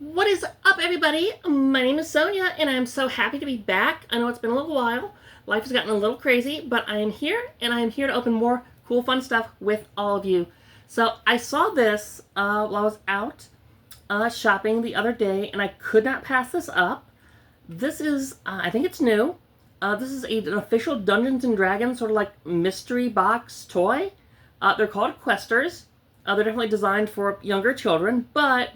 What is up, everybody? My name is Sonia, and I'm so happy to be back. I know it's been a little while. Life has gotten a little crazy, but I am here, and I am here to open more cool, fun stuff with all of you. So I saw this while I was out shopping the other day, and I could not pass this up. This is, I think it's new. This is an official Dungeons and Dragons sort of like mystery box toy. They're called Questers. They're definitely designed for younger children, but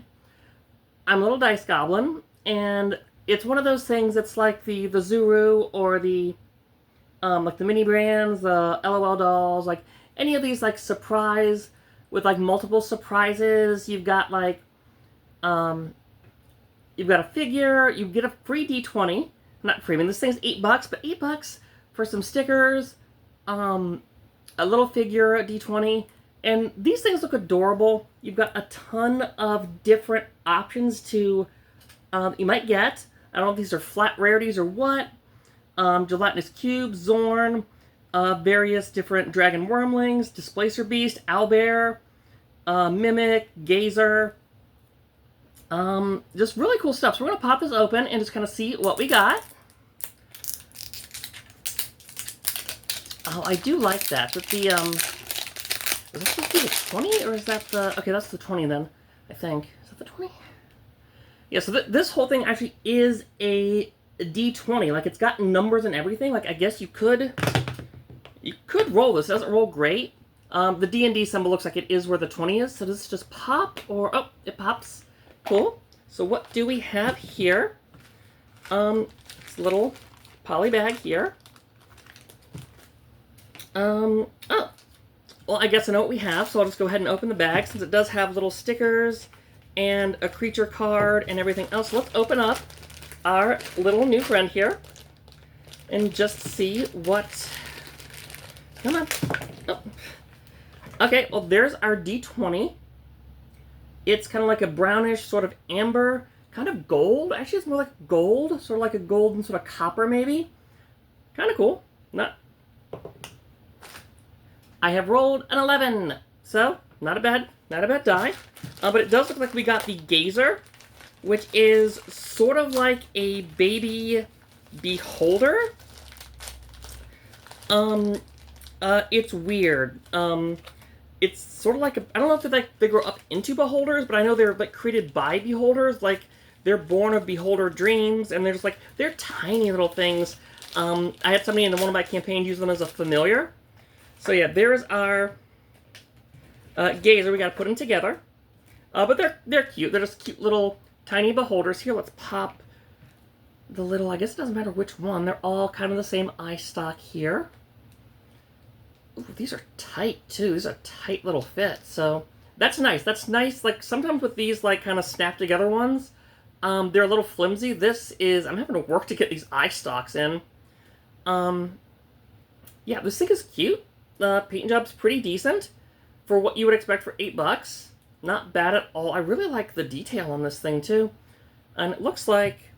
I'm a little dice goblin, and it's one of those things that's like the Zuru or the like the mini brands, the LOL dolls, like any of these like surprise with like multiple surprises. You've got like you've got a figure, you get a free D20. Not free, I mean this thing's $8, but $8 for some stickers, a little figure, a D20. And these things look adorable. You've got a ton of different options to you might get. I don't know if these are flat rarities or what. Gelatinous Cube, Zorn, various different Dragon Wormlings, Displacer Beast, Owlbear, Mimic, Gazer. Just really cool stuff. So we're going to pop this open and just kind of see what we got. Oh, I do like that. With the, is that supposed to be the 20, or is that the... Okay, that's the 20 then, I think. Is that the 20? Yeah, so this whole thing actually is a D20. Like, it's got numbers and everything. Like, I guess you could roll this. It doesn't roll great. The D&D symbol looks like it is where the 20 is. So does this just pop? Or, oh, it pops. Cool. So what do we have here? This little poly bag here. Oh. Well, I guess I know what we have, so I'll just go ahead and open the bag, since it does have little stickers and a creature card and everything else. Let's open up our little new friend here and just see what... Come on. Oh. Okay, well, there's our D20. It's kind of like a brownish, sort of amber, kind of gold. Actually, it's more like gold, sort of like a gold and sort of copper, maybe. Kind of cool. I have rolled an 11, so not a bad die. But it does look like we got the Gazer, which is sort of like a baby beholder. It's weird. It's sort of like I don't know if they grow up into beholders, but I know they're like created by beholders. Like they're born of beholder dreams, and they're tiny little things. I had somebody in one of my campaigns use them as a familiar. So yeah, there's our Gazer. We got to put them together, but they're cute. They're just cute little tiny beholders. Here, let's pop the little. I guess it doesn't matter which one. They're all kind of the same eye stock here. Ooh, these are tight too. These are tight little fits. So that's nice. That's nice. Like sometimes with these like kind of snap together ones, they're a little flimsy. This is I'm having to work to get these eye stalks in. Yeah, this thing is cute. Paint job's pretty decent for what you would expect for $8. Not bad at all. I really like the detail on this thing too. And it looks like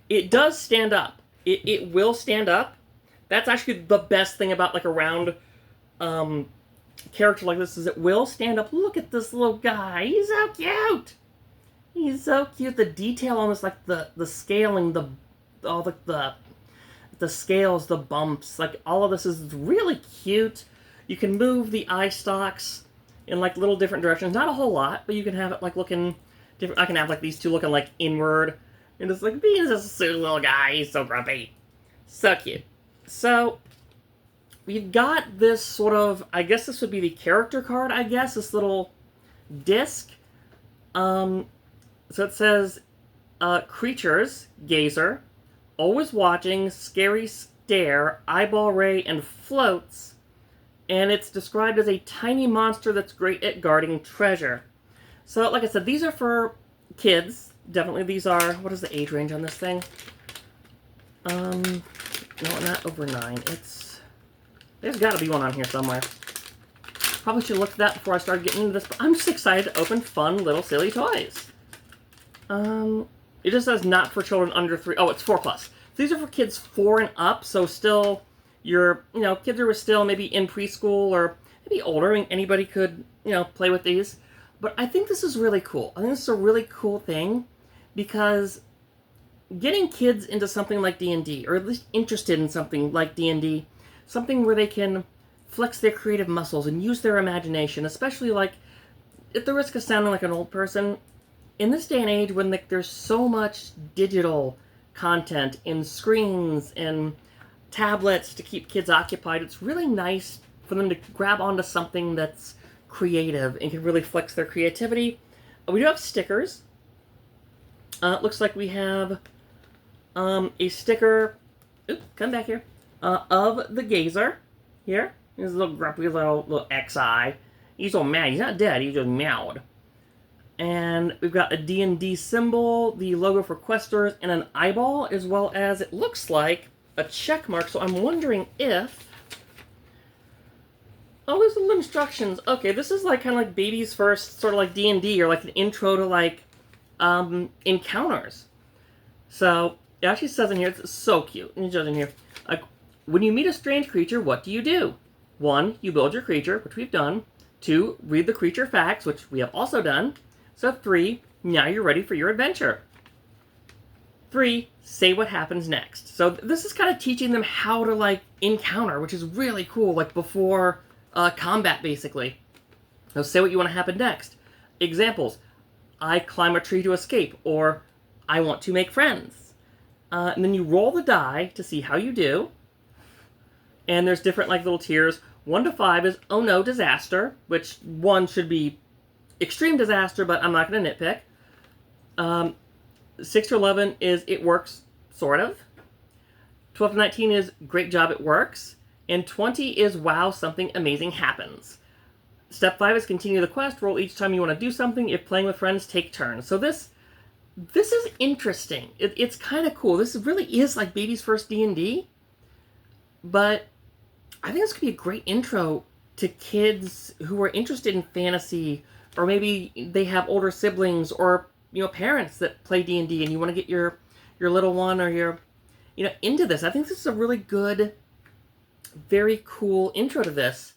it does stand up. It will stand up. That's actually the best thing about like a round character like this is it will stand up. Look at this little guy. He's so cute. He's so cute. The detail on this, like the scaling, the scales, the bumps, like all of this is really cute. You can move the eye stalks in like little different directions. Not a whole lot, but you can have it like looking different. I can have like these two looking like inward. And it's like, Bean's just a silly little guy. He's so grumpy. So cute. So, we've got this sort of, I guess this would be the character card, I guess. This little disc. So it says, creatures, Gazer, always watching, scary stare, eyeball ray, and floats. And it's described as a tiny monster that's great at guarding treasure. So, like I said, these are for kids. Definitely these are... What is the age range on this thing? No, not over 9. There's got to be one on here somewhere. Probably should have looked at that before I started getting into this, but I'm just excited to open fun little silly toys. It just says not for children under 3. Oh, it's 4+. These are for kids 4 and up, so still... kids who are still maybe in preschool or maybe older. I mean, anybody could, play with these. But I think this is really cool. I think this is a really cool thing. because getting kids into something like D&D, or at least interested in something like D&D, something where they can flex their creative muscles and use their imagination, especially like, at the risk of sounding like an old person, in this day and age when there's so much digital content in screens and tablets to keep kids occupied, it's really nice for them to grab onto something that's creative and can really flex their creativity. We do have stickers. It looks like we have a sticker, come back here, of the Gazer here. He's a little grumpy little XI. He's so mad. He's not dead. He just meowed. And we've got a D&D symbol, the logo for Questers, and an eyeball, as well as, it looks like, a check mark. So I'm wondering if... Oh, there's little instructions. Okay, this is like kind of like baby's first sort of like D&D, or like an intro to like encounters. So it actually says in here, it's so cute. It says in here, like, when you meet a strange creature, what do you do? 1, you build your creature, which we've done. 2, read the creature facts, which we have also done. So 3, now you're ready for your adventure. 3, say what happens next. So this is kind of teaching them how to like encounter, which is really cool, like before combat basically. So say what you want to happen next. Examples: I climb a tree to escape, or I want to make friends. And then you roll the die to see how you do. And there's different like little tiers. 1 to 5 is oh no, disaster, which 1 should be extreme disaster, but I'm not going to nitpick. 6 to 11 is it works, sort of. 12 to 19 is great job, it works. And 20 is wow, something amazing happens. Step 5 is continue the quest. Roll each time you want to do something. If playing with friends, take turns. So this is interesting. It's kind of cool. This really is like baby's first D&D. But I think this could be a great intro to kids who are interested in fantasy, or maybe they have older siblings, or parents that play D&D, and you want to get your little one or your into this. I think this is a really good, very cool intro to this.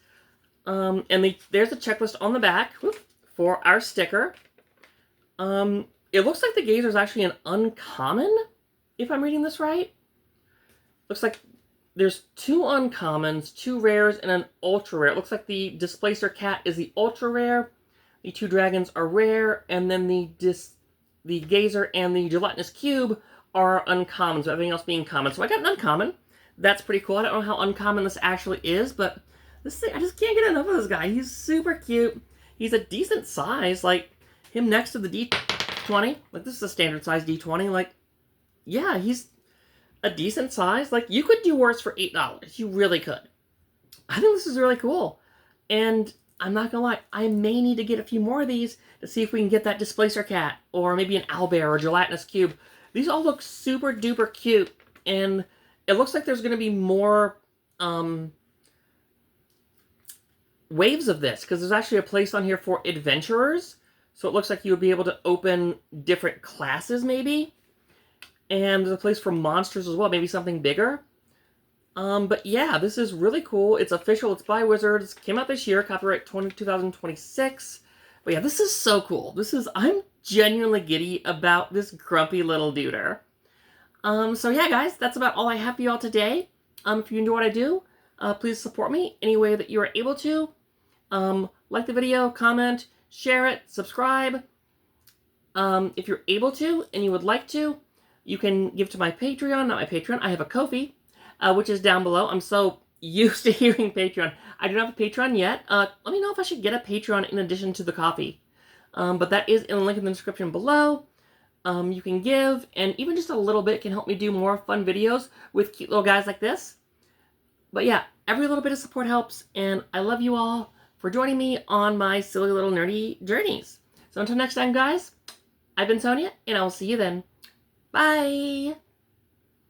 And there's a checklist on the back for our sticker. It looks like the Gazer is actually an uncommon, if I'm reading this right. Looks like there's 2 uncommons, 2 rares, and an ultra rare. It looks like the Displacer Cat is the ultra rare, the 2 dragons are rare, and then the Gazer and the Gelatinous Cube are uncommons, with everything else being common. So I got an uncommon. That's pretty cool. I don't know how uncommon this actually is, but this thing, I just can't get enough of this guy. He's super cute. He's a decent size, like him next to the D20. Like, this is a standard size D20. Like, yeah, he's a decent size. Like, you could do worse for $8. You really could. I think this is really cool. And I'm not gonna lie, I may need to get a few more of these to see if we can get that Displacer Cat, or maybe an Owlbear or Gelatinous Cube. These all look super duper cute, and it looks like there's gonna be more waves of this, because there's actually a place on here for adventurers. So it looks like you would be able to open different classes, maybe. And there's a place for monsters as well, maybe something bigger. But yeah, this is really cool. It's official. It's by Wizards. Came out this year. Copyright 2026. But yeah, this is so cool. I'm genuinely giddy about this grumpy little duder. So yeah, guys, that's about all I have for y'all today. If you enjoy what I do, please support me any way that you are able to. Like the video, comment, share it, subscribe. If you're able to and you would like to, you can give to my Patreon. Not my Patreon. I have a Ko-fi, which is down below. I'm so used to hearing Patreon. I don't have a Patreon yet. Let me know if I should get a Patreon in addition to the coffee. But that is in the link in the description below. You can give, and even just a little bit can help me do more fun videos with cute little guys like this. But yeah, every little bit of support helps, and I love you all for joining me on my silly little nerdy journeys. So until next time, guys, I've been Sonia, and I'll see you then. Bye!